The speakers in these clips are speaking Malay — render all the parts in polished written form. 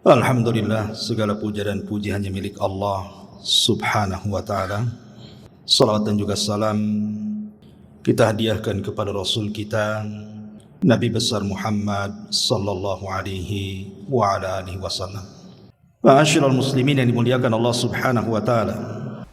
Alhamdulillah, segala puja dan puji hanya milik Allah subhanahu wa ta'ala. Salawat dan juga salam kita hadiahkan kepada Rasul kita Nabi besar Muhammad sallallahu alaihi wa ala alihi wasallam. Ma'asyiral muslimin yang dimuliakan Allah subhanahu wa ta'ala,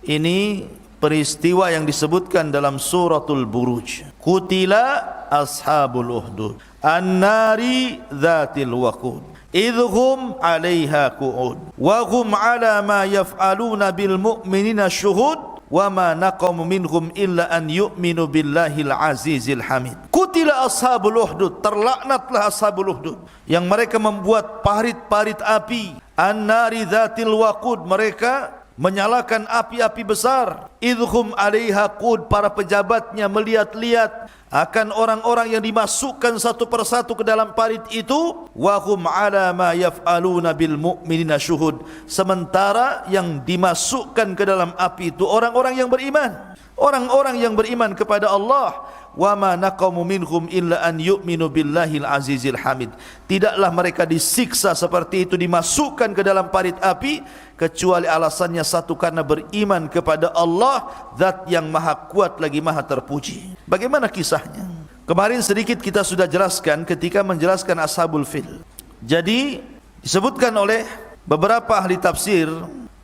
ini peristiwa yang disebutkan dalam suratul Buruj. Qutila ashabul uhdud an-nari dzatil waqud idhum 'alaiha qu'ud wa hum 'ala ma yaf'aluna bil mu'minina syuhud wa ma naqamu minhum illa an yu'minu billahil azizil hamid. Qutila ashabul uhdud, terlaknatlah ashabul uhdud yang mereka membuat parit-parit api. An-nari dzatil waqud, mereka menyalakan api-api besar. Idhum 'alaiha qu'ud, para pejabatnya melihat-lihat akan orang-orang yang dimasukkan satu persatu ke dalam parit itu. Wa hum 'ala ma yaf'aluna bil mu'minina syuhud, sementara yang dimasukkan ke dalam api itu orang-orang yang beriman, orang-orang yang beriman kepada Allah. Wa ma naqamu minhum illa an yu'minu billahil azizil hamid, tidaklah mereka disiksa seperti itu, dimasukkan ke dalam parit api, kecuali alasannya satu, karena beriman kepada Allah, zat yang maha kuat lagi maha terpuji. Bagaimana kisahnya? Kemarin sedikit kita sudah jelaskan ketika menjelaskan ashabul fil. Jadi disebutkan oleh beberapa ahli tafsir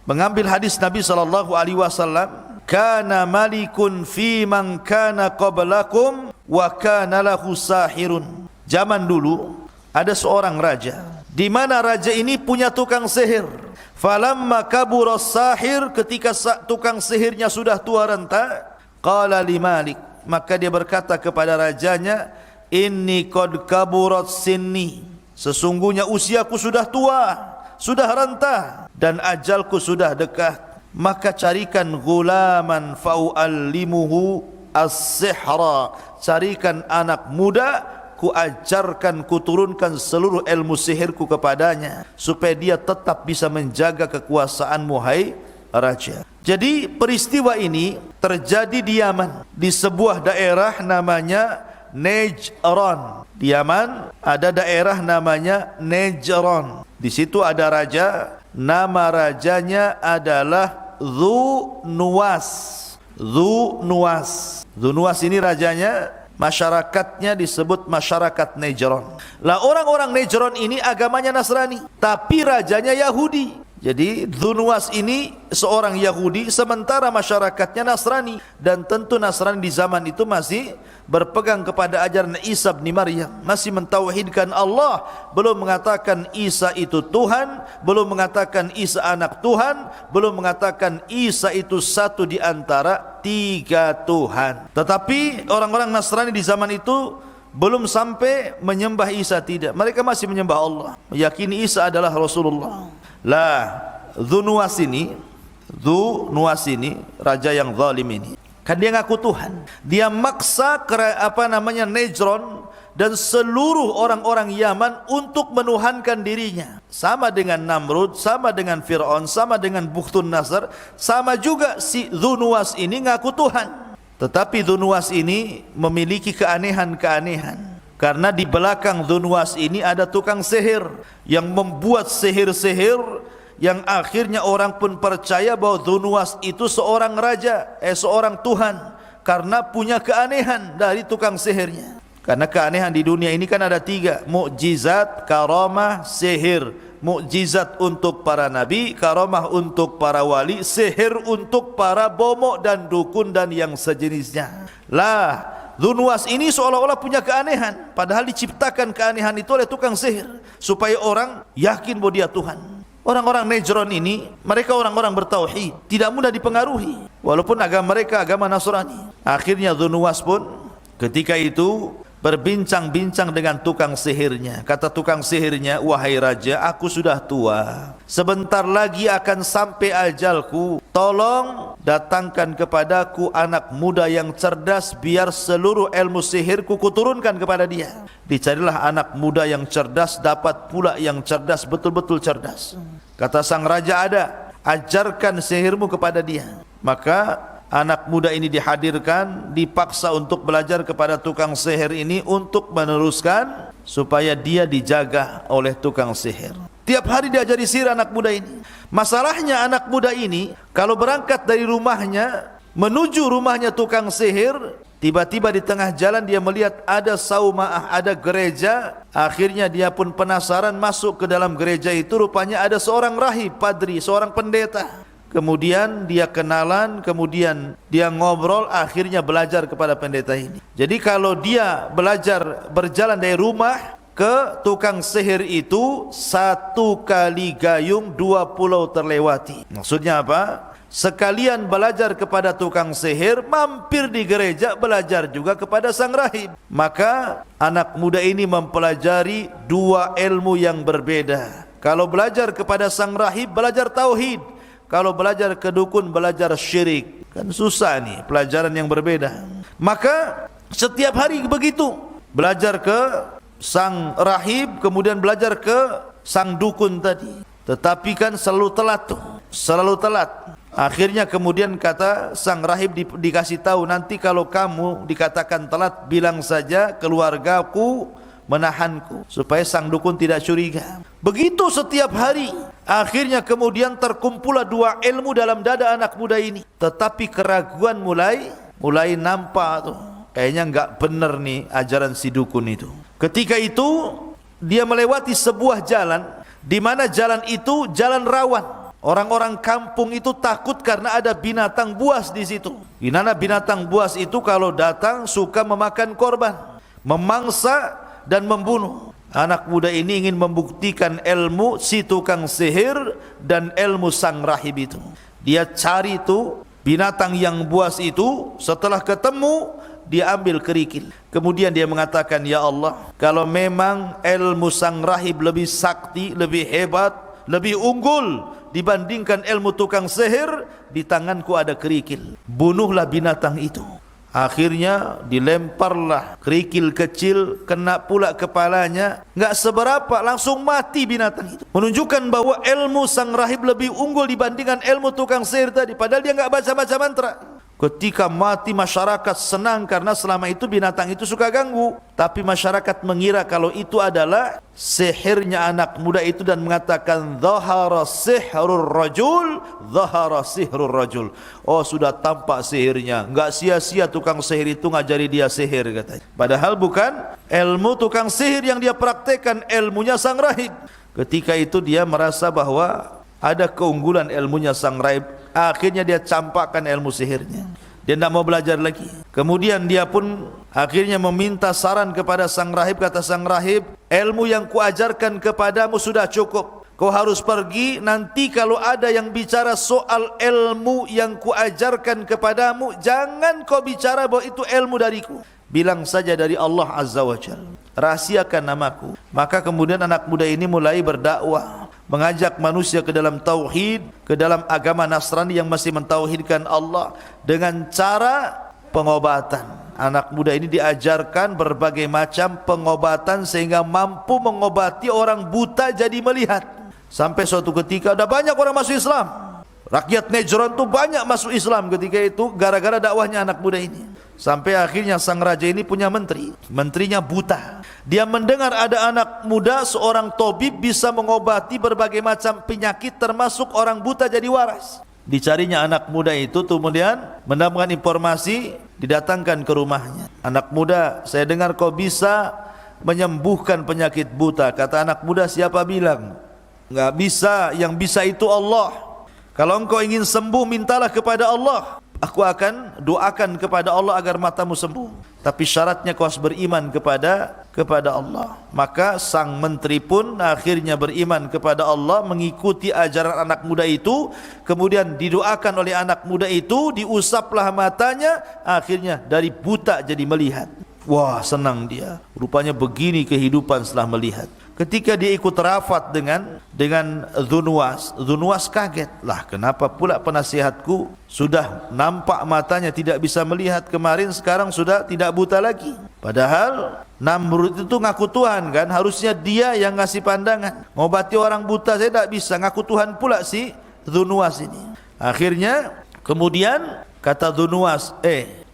mengambil hadis Nabi SAW, kana malikun fi man kana qablakum wa kana lahu sahirun. Zaman dulu ada seorang raja, di mana raja ini punya tukang sihir. Falamma kabura sahir, ketika tukang sihirnya sudah tua renta, qala li malik, maka dia berkata kepada rajanya, inni qad kaburat sinni, sesungguhnya usiaku sudah tua, sudah renta, dan ajalku sudah dekat. Maka carikan gulaman fa'u'allimuhu as-sihra, carikan anak muda, ku ajarkan, ku turunkan seluruh ilmu sihirku kepadanya, supaya dia tetap bisa menjaga kekuasaanmu, hai raja. Jadi peristiwa ini terjadi di Yaman, di sebuah daerah namanya Najran. Di Yaman ada daerah namanya Najran. Di situ ada raja, nama rajanya adalah Dzunuwas. Dzunuwas ini rajanya, masyarakatnya disebut masyarakat Najran. Lah orang-orang Najran ini agamanya Nasrani, tapi rajanya Yahudi. Jadi Dzunuwas ini seorang Yahudi, sementara masyarakatnya Nasrani. Dan tentu Nasrani di zaman itu masih berpegang kepada ajaran Isa bin Maryam, masih mentauhidkan Allah, belum mengatakan Isa itu Tuhan, belum mengatakan Isa anak Tuhan, belum mengatakan Isa itu satu di antara tiga Tuhan. Tetapi orang-orang Nasrani di zaman itu belum sampai menyembah Isa, tidak, mereka masih menyembah Allah, meyakini Isa adalah Rasulullah. Lah Dzunuwas ini raja yang zalim ini, kan dia ngaku Tuhan, dia maksa Najran dan seluruh orang-orang Yaman untuk menuhankan dirinya. Sama dengan Namrud, sama dengan Fir'aun, sama dengan Bukhtun Nasr, sama juga si Dzunuwas ini ngaku Tuhan. Tetapi Dzunuwas ini memiliki keanehan-keanehan, karena di belakang Dzunuwas ini ada tukang sihir yang membuat sihir-sihir yang akhirnya orang pun percaya bahwa Dzunuwas itu seorang raja, seorang Tuhan, karena punya keanehan dari tukang sihirnya. Karena keanehan di dunia ini kan ada tiga: mukjizat, karamah, sihir. Mukjizat untuk para nabi, karamah untuk para wali, sihir untuk para bomo dan dukun dan yang sejenisnya. Lah Dzunuwas ini seolah-olah punya keanehan, padahal diciptakan keanehan itu oleh tukang sihir supaya orang yakin bahwa dia Tuhan. Orang-orang Najran ini, mereka orang-orang bertauhid, tidak mudah dipengaruhi, walaupun agama mereka agama Nasrani. Akhirnya Dzunuwas pun ketika itu berbincang-bincang dengan tukang sihirnya. Kata tukang sihirnya, wahai raja, aku sudah tua, sebentar lagi akan sampai ajalku, tolong datangkan kepadaku anak muda yang cerdas, biar seluruh ilmu sihirku kuturunkan kepada dia. Dicarilah anak muda yang cerdas, dapat pula yang cerdas, betul-betul cerdas. Kata sang raja, ada, ajarkan sihirmu kepada dia. Maka anak muda ini dihadirkan, dipaksa untuk belajar kepada tukang sihir ini untuk meneruskan supaya dia dijaga oleh tukang sihir. Tiap hari diajari sihir anak muda ini. Masalahnya anak muda ini kalau berangkat dari rumahnya menuju rumahnya tukang sihir, tiba-tiba di tengah jalan dia melihat ada saumaah, ada gereja. Akhirnya dia pun penasaran masuk ke dalam gereja itu, rupanya ada seorang rahib, padri, seorang pendeta. Kemudian dia kenalan, kemudian dia ngobrol, akhirnya belajar kepada pendeta ini. Jadi kalau dia belajar berjalan dari rumah ke tukang sihir itu, 1 kali gayung 2 pulau terlewati. Maksudnya apa? Sekalian belajar kepada tukang sihir, mampir di gereja belajar juga kepada sang rahib. Maka anak muda ini mempelajari 2 ilmu yang berbeda. Kalau belajar kepada sang rahib, belajar tauhid. Kalau belajar ke dukun, belajar syirik. Kan susah nih, pelajaran yang berbeda. Maka setiap hari begitu, belajar ke sang rahib, kemudian belajar ke sang dukun tadi. Tetapi kan selalu telat tuh, selalu telat. Akhirnya kemudian kata sang rahib dikasih tahu, nanti kalau kamu dikatakan telat, bilang saja keluargaku menahanku, supaya sang dukun tidak curiga. Begitu setiap hari. Akhirnya kemudian terkumpullah 2 ilmu dalam dada anak muda ini. Tetapi keraguan mulai nampak tuh. Kayaknya enggak benar nih ajaran si dukun itu. Ketika itu dia melewati sebuah jalan, di mana jalan itu jalan rawan. Orang-orang kampung itu takut karena ada binatang buas di situ. Di mana binatang buas itu kalau datang suka memakan korban, memangsa dan membunuh. Anak muda ini ingin membuktikan ilmu si tukang sihir dan ilmu sang rahib itu. Dia cari itu binatang yang buas itu, setelah ketemu dia ambil kerikil. Kemudian dia mengatakan, ya Allah, kalau memang ilmu sang rahib lebih sakti, lebih hebat, lebih unggul dibandingkan ilmu tukang sihir, di tanganku ada kerikil. Bunuhlah binatang itu. Akhirnya dilemparlah kerikil kecil, kena pula kepalanya, enggak seberapa, langsung mati binatang itu. Menunjukkan bahwa ilmu sang rahib lebih unggul dibandingkan ilmu tukang sihir tadi. Padahal dia enggak baca-baca mantra. Ketika mati, masyarakat senang karena selama itu binatang itu suka ganggu. Tapi masyarakat mengira kalau itu adalah sihirnya anak muda itu dan mengatakan, zahara sihrur rajul, zahara sihrur rajul. Oh, sudah tampak sihirnya. Enggak sia-sia tukang sihir itu ngajari dia sihir, katanya. Padahal bukan ilmu tukang sihir yang dia praktekkan, ilmunya sang rahib. Ketika itu dia merasa bahwa ada keunggulan ilmunya sang rahib. Akhirnya dia campakkan ilmu sihirnya. Dia tidak mau belajar lagi. Kemudian dia pun akhirnya meminta saran kepada sang rahib. Kata sang rahib, ilmu yang kuajarkan kepadamu sudah cukup. Kau harus pergi, nanti kalau ada yang bicara soal ilmu yang kuajarkan kepadamu, jangan kau bicara bahwa itu ilmu dariku. Bilang saja dari Allah Azza wa Jalla. Rahasiakan namaku. Maka kemudian anak muda ini mulai berdakwah, mengajak manusia ke dalam tauhid, ke dalam agama Nasrani yang masih mentauhidkan Allah dengan cara pengobatan. Anak muda ini diajarkan berbagai macam pengobatan sehingga mampu mengobati orang buta jadi melihat. Sampai suatu ketika ada banyak orang masuk Islam. Rakyat Najran itu banyak masuk Islam ketika itu gara-gara dakwahnya anak muda ini. Sampai akhirnya sang raja ini punya menteri. Menterinya buta. Dia mendengar ada anak muda, seorang tabib bisa mengobati berbagai macam penyakit termasuk orang buta jadi waras. Dicarinya anak muda itu, kemudian mendapatkan informasi, didatangkan ke rumahnya. Anak muda, saya dengar kau bisa menyembuhkan penyakit buta. Kata anak muda, siapa bilang? Enggak bisa, yang bisa itu Allah. Kalau engkau ingin sembuh, mintalah kepada Allah. Aku akan doakan kepada Allah agar matamu sembuh. Tapi syaratnya kau harus beriman kepada Allah. Maka sang menteri pun akhirnya beriman kepada Allah, mengikuti ajaran anak muda itu. Kemudian didoakan oleh anak muda itu, diusaplah matanya. Akhirnya dari buta jadi melihat. Wah, senang dia. Rupanya begini kehidupan setelah melihat. Ketika dia ikut rafat dengan Dzunwas kaget. Lah, kenapa pula penasihatku sudah nampak matanya tidak bisa melihat kemarin, sekarang sudah tidak buta lagi. Padahal Namrud itu ngaku Tuhan kan, harusnya dia yang ngasih pandangan. Ngobati orang buta saya tidak bisa, ngaku Tuhan pula si Dzunwas ini. Akhirnya kemudian kata Dzunwas,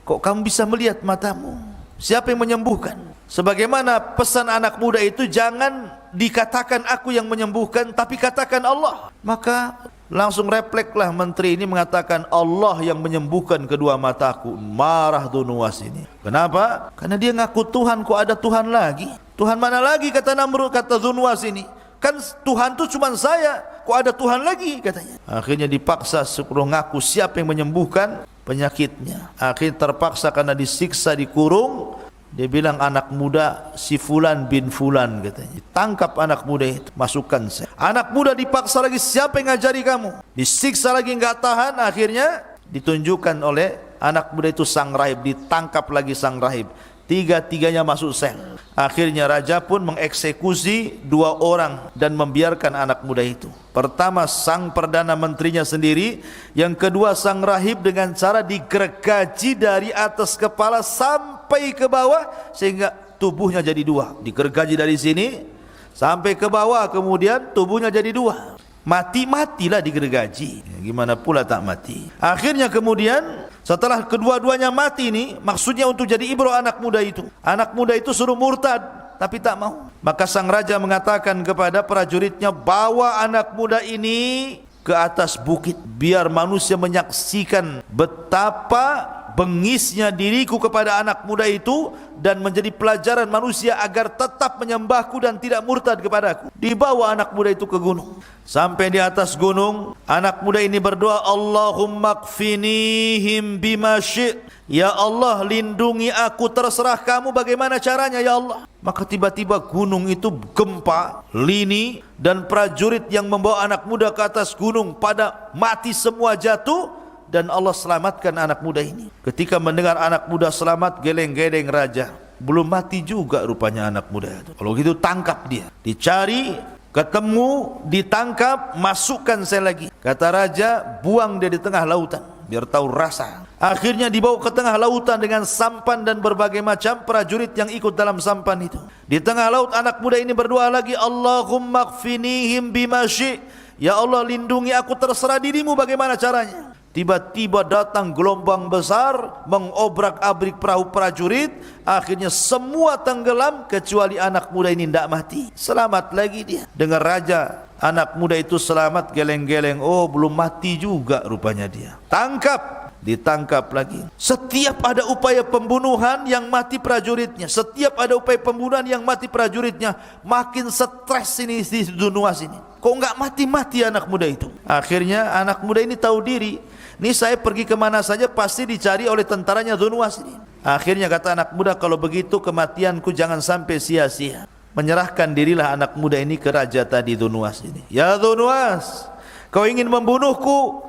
kok kamu bisa melihat matamu? Siapa yang menyembuhkan? Sebagaimana pesan anak muda itu, jangan dikatakan aku yang menyembuhkan, tapi katakan Allah. Maka langsung reflekslah menteri ini mengatakan Allah yang menyembuhkan kedua mataku. Marah Dhunuwas ini. Kenapa? Karena dia ngaku Tuhan, kok ada Tuhan lagi? Tuhan mana lagi kata Namrud, kata Dhunuwas ini. Kan Tuhan tu cuma saya, kok ada Tuhan lagi katanya. Akhirnya dipaksa suruh ngaku siapa yang menyembuhkan penyakitnya. Akhirnya terpaksa karena disiksa, dikurung. Dia bilang anak muda si Fulan bin Fulan katanya. Tangkap anak muda itu, masukkan saya. Anak muda dipaksa lagi, siapa yang ngajari kamu? Disiksa lagi enggak tahan, akhirnya ditunjukkan oleh anak muda itu sang rahib, ditangkap lagi sang rahib. Tiga-tiganya masuk sel. Akhirnya raja pun mengeksekusi 2 orang dan membiarkan anak muda itu. Pertama sang perdana menterinya sendiri, yang kedua sang rahib dengan cara digergaji dari atas kepala sampai ke bawah sehingga tubuhnya jadi 2. Digergaji dari sini sampai ke bawah, kemudian tubuhnya jadi 2. Mati-matilah digergaji. Ya, gimana pula tak mati. Akhirnya kemudian setelah kedua-duanya mati ini, maksudnya untuk jadi ibrah anak muda itu. Anak muda itu suruh murtad, tapi tak mau. Maka sang raja mengatakan kepada prajuritnya, bawa anak muda ini ke atas bukit, biar manusia menyaksikan betapa bengisnya diriku kepada anak muda itu, dan menjadi pelajaran manusia agar tetap menyembahku dan tidak murtad kepadaku. Dibawa anak muda itu ke gunung. Sampai di atas gunung, anak muda ini berdoa, Allahumma kfinihim bima syi'. Ya Allah, lindungi aku, terserah kamu bagaimana caranya ya Allah. Maka tiba-tiba gunung itu gempa, lini, dan prajurit yang membawa anak muda ke atas gunung pada mati semua, jatuh, dan Allah selamatkan anak muda ini. Ketika mendengar anak muda selamat, geleng-geleng raja. Belum mati juga rupanya anak muda itu. Kalau gitu tangkap dia. Dicari, ketemu, ditangkap, masukkan sel lagi. Kata raja, buang dia di tengah lautan biar tahu rasa. Akhirnya dibawa ke tengah lautan dengan sampan dan berbagai macam prajurit yang ikut dalam sampan itu. Di tengah laut anak muda ini berdoa lagi, Allahumma kfinihim bima syi'. Ya Allah, lindungi aku, terserah dirimu bagaimana caranya. Tiba-tiba datang gelombang besar mengobrak-abrik perahu prajurit. Akhirnya semua tenggelam kecuali anak muda ini tidak mati. Selamat lagi dia. Dengar raja, anak muda itu selamat, geleng-geleng. Oh, belum mati juga rupanya dia. Tangkap, ditangkap lagi. Setiap ada upaya pembunuhan yang mati prajuritnya. Setiap ada upaya pembunuhan yang mati prajuritnya. Makin stres ini di Dhunuwas ini. Kok enggak mati-mati anak muda itu? Akhirnya anak muda ini tahu diri. Ini saya pergi kemana saja pasti dicari oleh tentaranya Dhunuwas ini. Akhirnya kata anak muda, kalau begitu kematianku jangan sampai sia-sia. Menyerahkan dirilah anak muda ini ke raja tadi Dhunuwas ini. Ya Dhunuwas, kau ingin membunuhku?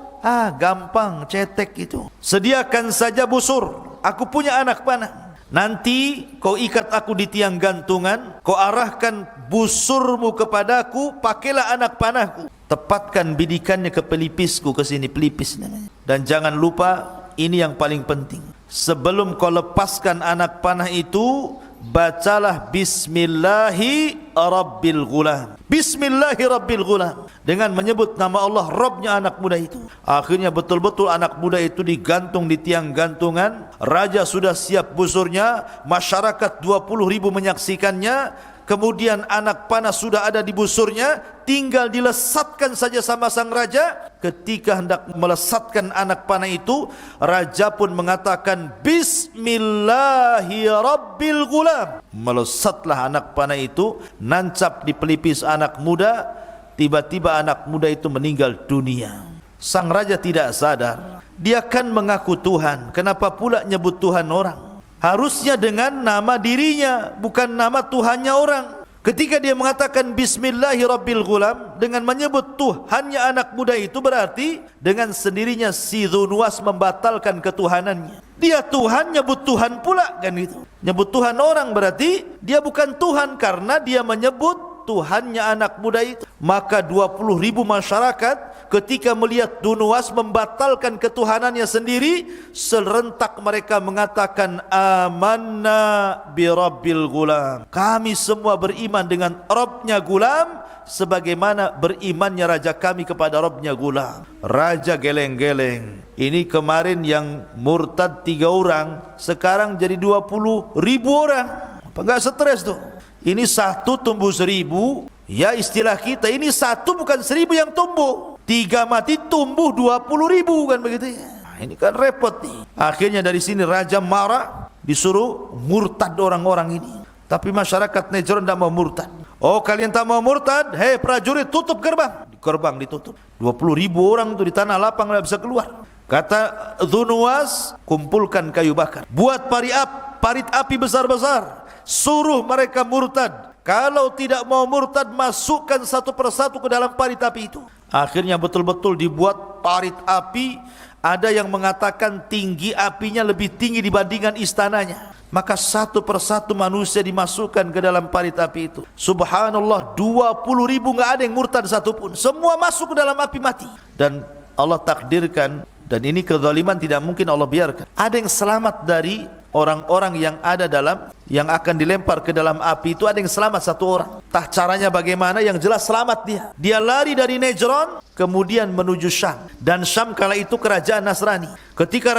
Gampang, cetek itu. Sediakan saja busur. Aku punya anak panah. Nanti kau ikat aku di tiang gantungan, kau arahkan busurmu kepadaku, pakailah anak panahku. Tepatkan bidikannya ke pelipisku, ke sini pelipis namanya. Dan jangan lupa, ini yang paling penting. Sebelum kau lepaskan anak panah itu, bacalah Bismillahi Rabbil Ghulam. Bismillahi Rabbil Ghulam. Dengan menyebut nama Allah, Rabbnya anak muda itu. Akhirnya betul-betul anak muda itu digantung di tiang gantungan. Raja sudah siap busurnya, masyarakat 20.000 menyaksikannya. Kemudian anak panah sudah ada di busurnya, tinggal dilesatkan saja sama sang raja. Ketika hendak melesatkan anak panah itu, raja pun mengatakan Bismillahi Rabbil Ghulam. Melesatlah anak panah itu, nancap di pelipis anak muda. Tiba-tiba anak muda itu meninggal dunia. Sang raja tidak sadar, dia kan mengaku Tuhan, kenapa pula nyebut Tuhan orang? Harusnya dengan nama dirinya, bukan nama Tuhannya orang. Ketika dia mengatakan Bismillahirrabbilghulam, dengan menyebut Tuhannya anak muda itu, berarti dengan sendirinya si Dhunuwas membatalkan ketuhanannya. Dia Tuhan, nyebut Tuhan pula, kan gitu. Nyebut Tuhan orang berarti dia bukan Tuhan, karena dia menyebut Tuhannya anak muda itu. Maka 20.000 masyarakat ketika melihat Dhunuwas membatalkan ketuhanannya sendiri, serentak mereka mengatakan amanna bi Rabbil Ghulam. Kami semua beriman dengan Rabbnya Ghulam, sebagaimana berimannya raja kami kepada Rabbnya Ghulam. Raja geleng-geleng. Ini kemarin yang murtad 3 orang, sekarang jadi 20.000 orang. Enggak stres tuh. Ini 1 tumbuh 1000, ya istilah kita ini 1 bukan 1000 yang tumbuh. 3 mati tumbuh 20.000 kan begitu ya. Nah, ini kan repot nih. Akhirnya dari sini raja marah, disuruh murtad orang-orang ini. Tapi masyarakat Najran tidak mau murtad. Oh, kalian tak mau murtad? Hei prajurit, tutup gerbang. Gerbang ditutup. 20.000 orang itu di tanah lapang tidak bisa keluar. Kata Dhunuwas, kumpulkan kayu bakar, buat parit api besar-besar, suruh mereka murtad. Kalau tidak mau murtad, masukkan satu persatu ke dalam parit api itu. Akhirnya betul-betul dibuat parit api. Ada yang mengatakan tinggi apinya lebih tinggi dibandingkan istananya. Maka satu persatu manusia dimasukkan ke dalam parit api itu. Subhanallah, 20.000 enggak ada yang murtad satupun. Semua masuk ke dalam api mati. Dan Allah takdirkan, dan ini kezaliman tidak mungkin Allah biarkan. Ada yang selamat dari orang-orang yang ada dalam, yang akan dilempar ke dalam api itu, ada yang selamat 1 orang. Tah caranya bagaimana, yang jelas selamat dia. Dia lari dari Najran kemudian menuju Syam. Dan Syam kala itu kerajaan Nasrani. Ketika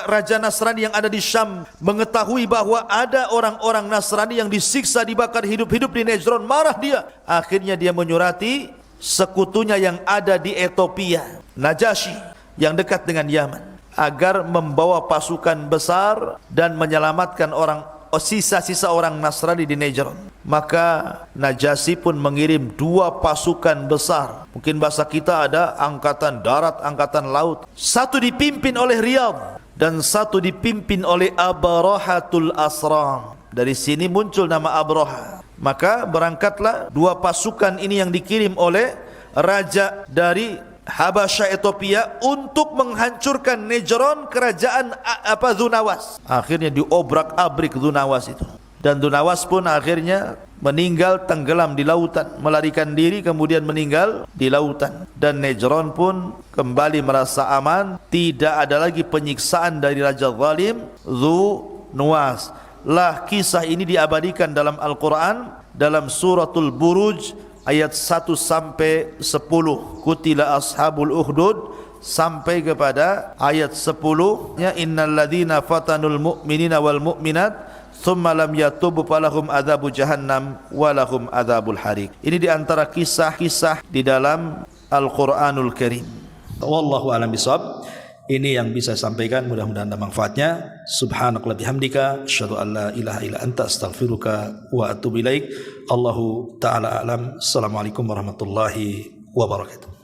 Raja Nasrani yang ada di Syam mengetahui bahwa ada orang-orang Nasrani yang disiksa, dibakar hidup-hidup di Najran, marah dia. Akhirnya dia menyurati sekutunya yang ada di Ethiopia, Najasyi, yang dekat dengan Yaman, agar membawa pasukan besar dan menyelamatkan sisa-sisa orang Nasrani di Najran. Maka Najasyi pun mengirim 2 pasukan besar. Mungkin bahasa kita ada angkatan darat, angkatan laut. Satu dipimpin oleh Riyadh dan satu dipimpin oleh Abrahatul Asram. Dari sini muncul nama Abraha. Maka berangkatlah 2 pasukan ini yang dikirim oleh raja dari Habasyah Ethiopia untuk menghancurkan Najran, kerajaan Dhunawas. Akhirnya diobrak-abrik Dhunawas itu. Dan Dhunawas pun akhirnya meninggal tenggelam di lautan, melarikan diri kemudian meninggal di lautan. Dan Najran pun kembali merasa aman, tidak ada lagi penyiksaan dari raja zalim Dhunawas. Lah kisah ini diabadikan dalam Al-Quran dalam suratul Buruj ayat 1 sampai 10. Qutila ashabul ukhdud sampai kepada ayat 10 nya, innal ladzina fatanul mu'minina wal mu'minat thumma lam yatubu falahum adzabu jahannam walahum adzabul harik. Ini di antara kisah-kisah di dalam Al-Qur'anul Karim. Wallahu a'lam bishawab. Ini yang bisa sampaikan, mudah-mudahan ada manfaatnya. Subhanakallahumma bihamdika asyhadu an la ilaha illa anta astaghfiruka wa atubu ilaik. Allahu ta'ala a'lam. Assalamualaikum warahmatullahi wabarakatuh.